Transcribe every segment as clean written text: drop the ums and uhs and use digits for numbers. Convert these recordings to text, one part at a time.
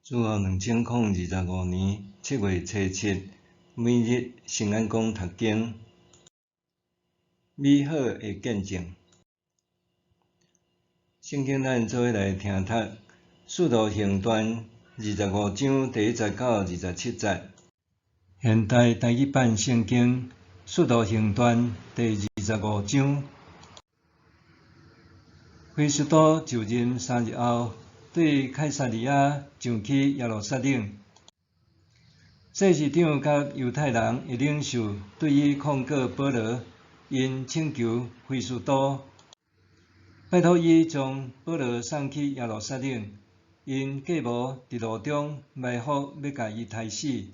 自后2025年7月初7，每日圣安宫读经，美好的见证。圣经咱做伙来听读《使徒行传》25章第19到27节。现代台语版圣经《使徒行传》第25章。非斯都就任3日后，对凯撒利亚上去耶路撒冷。祭司长甲犹太人的领袖对伊控告保罗，因请求非斯都拜托伊将保罗送去耶路撒冷，因计谋伫路中埋伏要甲伊杀死。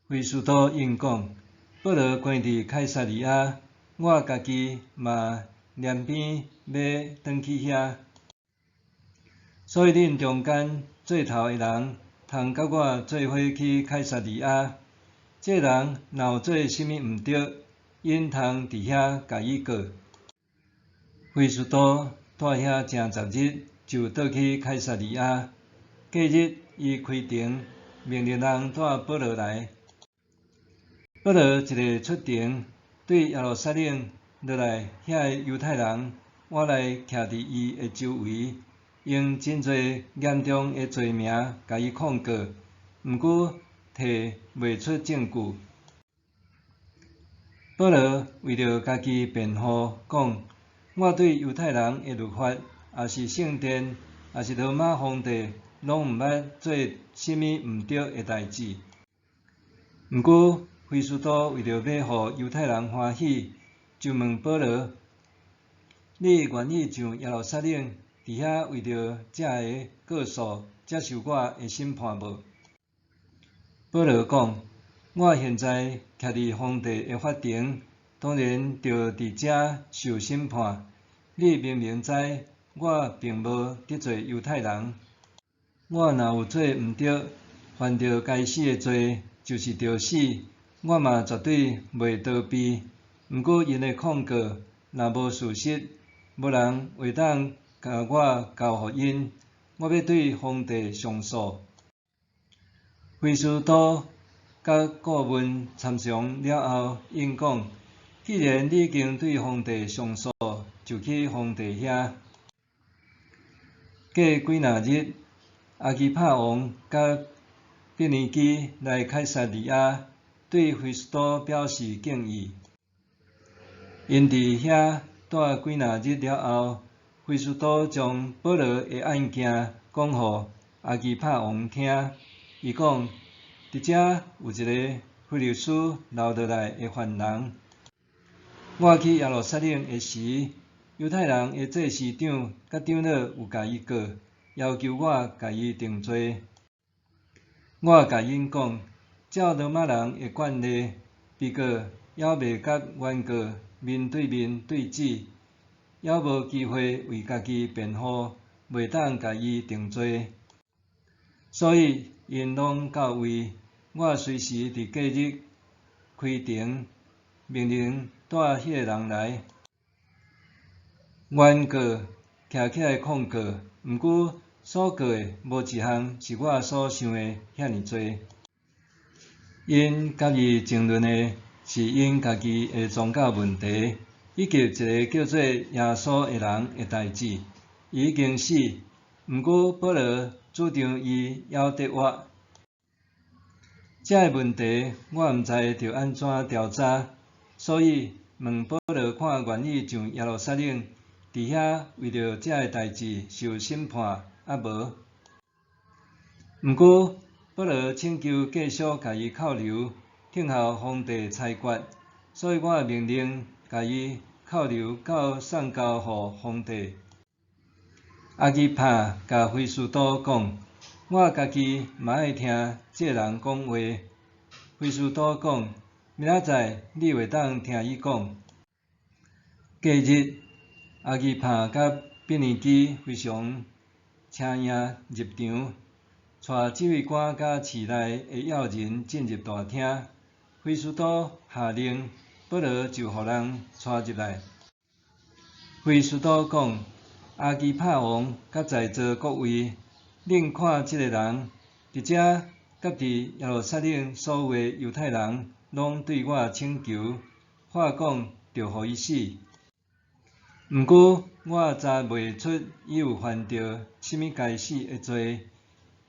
非斯都应讲，保罗关伫凯撒利亚，我家己嘛念边要转去遐，所以恁中间做头的人，通甲我做伙去凯撒利亚。这人若有做啥物毋对，因通伫遐甲伊告。非斯都住遐正10日，就倒去凯撒利亚。隔日，伊开庭，命令人带保罗来。保罗一个出庭，对耶路撒冷落来遐犹太人，我来徛伫伊的周围，用真侪严重的罪名甲伊控告，毋过摕袂出证据。保罗为着家己辩护，讲：我对犹太人的律法，也是圣殿，也是罗马皇帝，拢毋捌做啥物毋对的代志。毋过非斯都为着要互犹太人欢喜，就问保罗：你愿意上耶路撒冷，伫遐为着这个告诉接受我的审判无？保罗讲：我现在徛伫皇帝的法庭，当然着伫遮受审判。你明明知我并无得罪犹太人，我若有做毋对，犯着该死的罪，就是着死，我嘛绝对袂逃避。毋过因的控告若无事实，无人会当甲我交互因，我要对皇帝上诉。非斯都甲顾问参详了后，因讲：既然你已经对皇帝上诉，就去皇帝遐。过几若日，阿基帕王甲毕尼基来凯撒利亚，对非斯都表示敬意。因伫遐住几若日了后，非斯都将保罗的案件讲互阿基帕王听。伊讲：伫遮有一个腓力斯留落来的犯人。我去耶路撒冷的时，犹太人的祭司长甲长老有甲伊告，要求我甲伊定罪。我甲因讲，照罗马人的惯例，被告还未甲原告面对面对质，还无机会为家己辩护，袂当甲伊定罪。所以因拢到位，我随时伫隔日开庭，命令带迄个人来。原告徛起来控告，毋过所告的无一项是我所想的遐尼多。因甲伊争论的是因家己的宗教问题，以及一个叫做耶稣的人的代志。伊已经死，毋过保罗主张伊还得活。这个问题我毋知着安怎调查，所以问保罗看愿意上耶路撒冷，伫遐为着这个代志受审判啊无？毋过保罗请求继续甲伊扣留，听候皇帝裁决，所以我命令甲伊扣留到送交互皇帝。阿基帕甲非斯都讲：我家己嘛爱听这人讲话。非斯都讲：明仔载你会当听伊讲。隔日，阿基帕甲毕尼基非常请迎入场，带指挥官甲市内的要人进入大厅。非斯都下令，保罗就互人带入来。非斯都讲：阿基帕王甲在座各位，恁看这个人，伫遮甲伫耶路撒冷所有的犹太人，拢对我请求，话讲着互伊死。毋过我查袂出伊有犯着甚物该死的罪。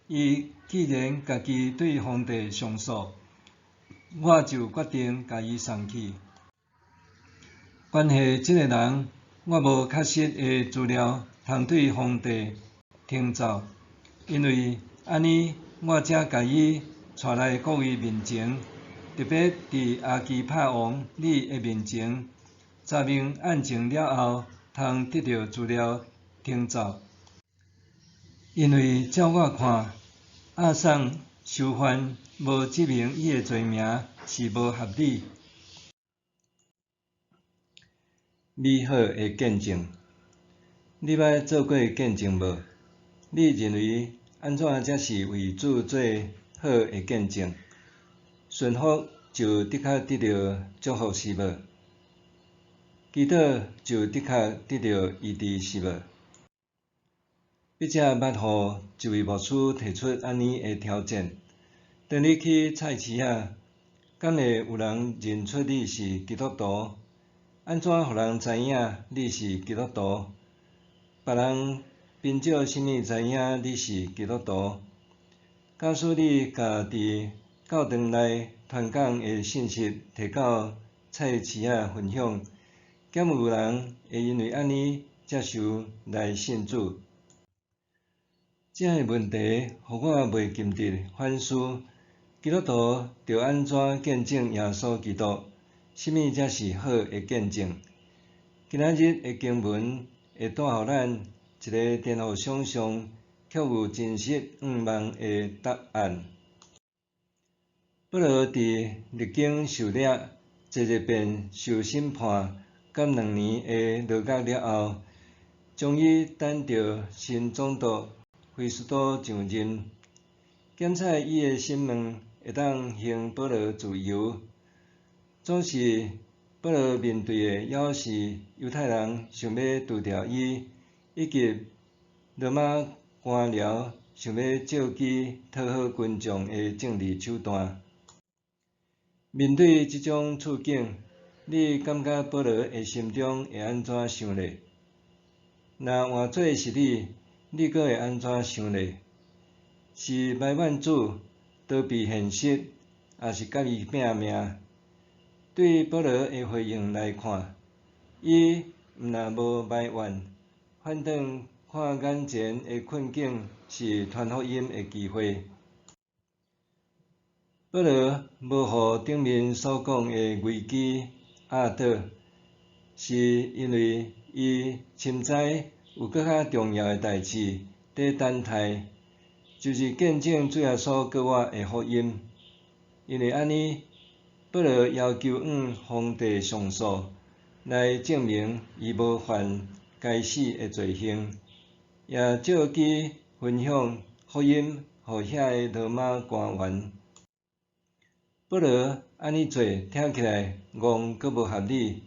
伊既然家己对皇帝上诉，我就决定甲伊送去。关系即个人，我无确实的资料通对皇帝呈奏，因为安尼我才甲伊带来各位面前，特别伫阿基帕王你的面前，查明案情了后，通得到资料呈奏。因为照我看，亚送受犯无指明伊的罪名是无合理。美好的见证，你捌做过见证无？你认为安怎才是为主做好的见证？顺服就的确得到祝福是无？祈祷就的确得到医治是无？笔者捌互一位牧师提出安尼的条件：当你去菜市仔，敢会有人认出你是基督徒？安怎互人知影你是基督徒？别人凭借甚物知影你是基督徒？假使你家伫教堂内传讲的信息摕到菜市仔分享，敢有人会因为安尼接受来信主？这个问题，互我袂禁得反思：基督徒着安怎见证耶稣基督？甚物才是好的见证？今仔日的经文会带互咱一个颠覆想象，却有真实愿望的答案。保罗伫历经受掠、7遍受审判，甲2年的牢狱了后，终于等到新总督菲斯都上任，检采伊的审问会当行保罗自由。总是保罗面对的犹是犹太人想要除掉伊，以及罗马官僚想要借机讨好群众的政治手段。面对这种处境，你感觉保罗的心中会安怎想呢？若换做是你阁会安怎想呢？是埋怨主、逃避现实，还是甲伊拼命？对保罗的回应来看，伊毋但无埋怨，反倒看眼前的困境是传福音的机会。保罗无互顶面所讲的危机压倒，是因为伊深知有更较重要的代志在等待，就是见证主耶稣过我的福音。因为安尼，保罗要求向皇帝上诉，来证明伊无犯该死的罪行，也借机分享福音予遐个罗马官员。保罗安尼做听起来戆阁无合理，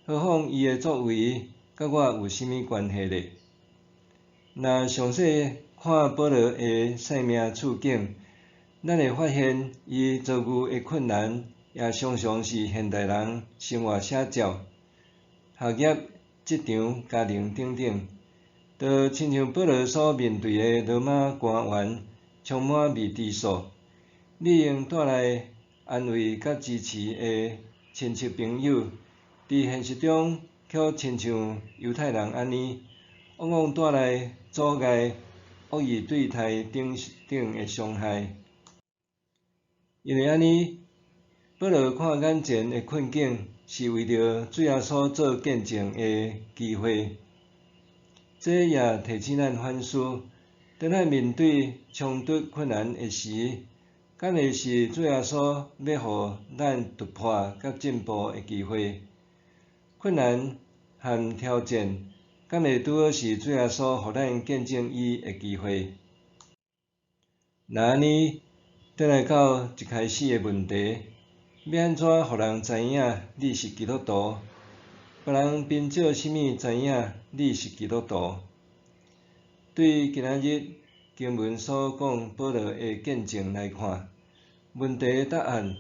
何况伊的作为甲我有甚物关系呢？若详细看保罗的生命处境，咱会发现伊遭遇的困难，也常常是现代人生活写照、学业、职场、家庭等等，就亲像保罗所面对的罗马官员，充满未知数。你用带来安慰甲支持的亲戚朋友，伫现实中却亲像犹太人安尼，往往带来阻碍、恶意对待等的伤害。因为安尼，保罗看眼前的困境，是为着主耶稣做见证的机会。这也提醒咱反思：当咱面对冲突困难的时，敢会是主耶稣要互咱突破甲进步的机会？困难和挑战，敢会拄好是主耶稣互咱见证伊的机会？若安尼，倒来到一开始的问题：要安怎互人知影你是基督徒？别人凭借甚物知影你是基督徒？对今仔日经文所讲保罗的见证来看，问题的答案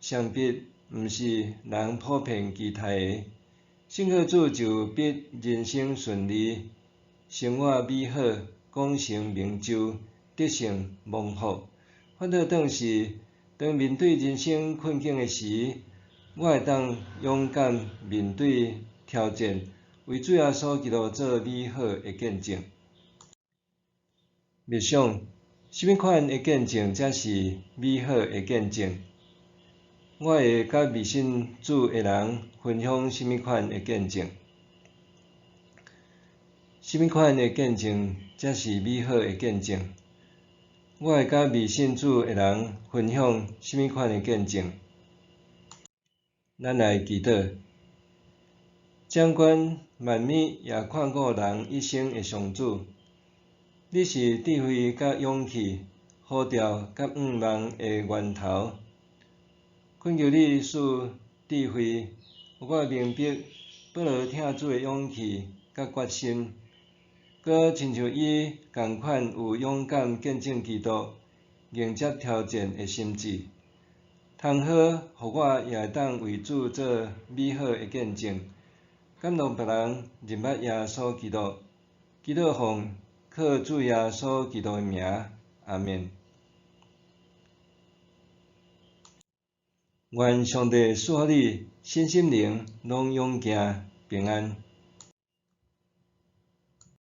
想必毋是人普遍期待的。信靠主就必人生顺利，生活美好，功成名就，得胜蒙福。反倒当面对人生困境的时，我会当勇敢面对挑战，为主耶稣基督做美好的见证。默想，什么款的见证才是美好的见证？我会甲未信主的人分享什么款的见证？什么款的见证才是美好的见证？我会甲未信主的人分享什么款的见证？咱来祈祷，掌管万物也看顾人一生的上主，你是智慧甲勇气、好调甲愿望的源头。恳求你使智慧，互我明白保罗听主的勇气甲决心，搁亲像伊共款有勇敢见证基督、迎接挑战的心志，通好，互我也会当为主做美好的见证，感动别人认捌耶稣基督。祈祷奉靠主耶稣基督的名，阿们。愿上帝赐予你身心灵拢勇健平安。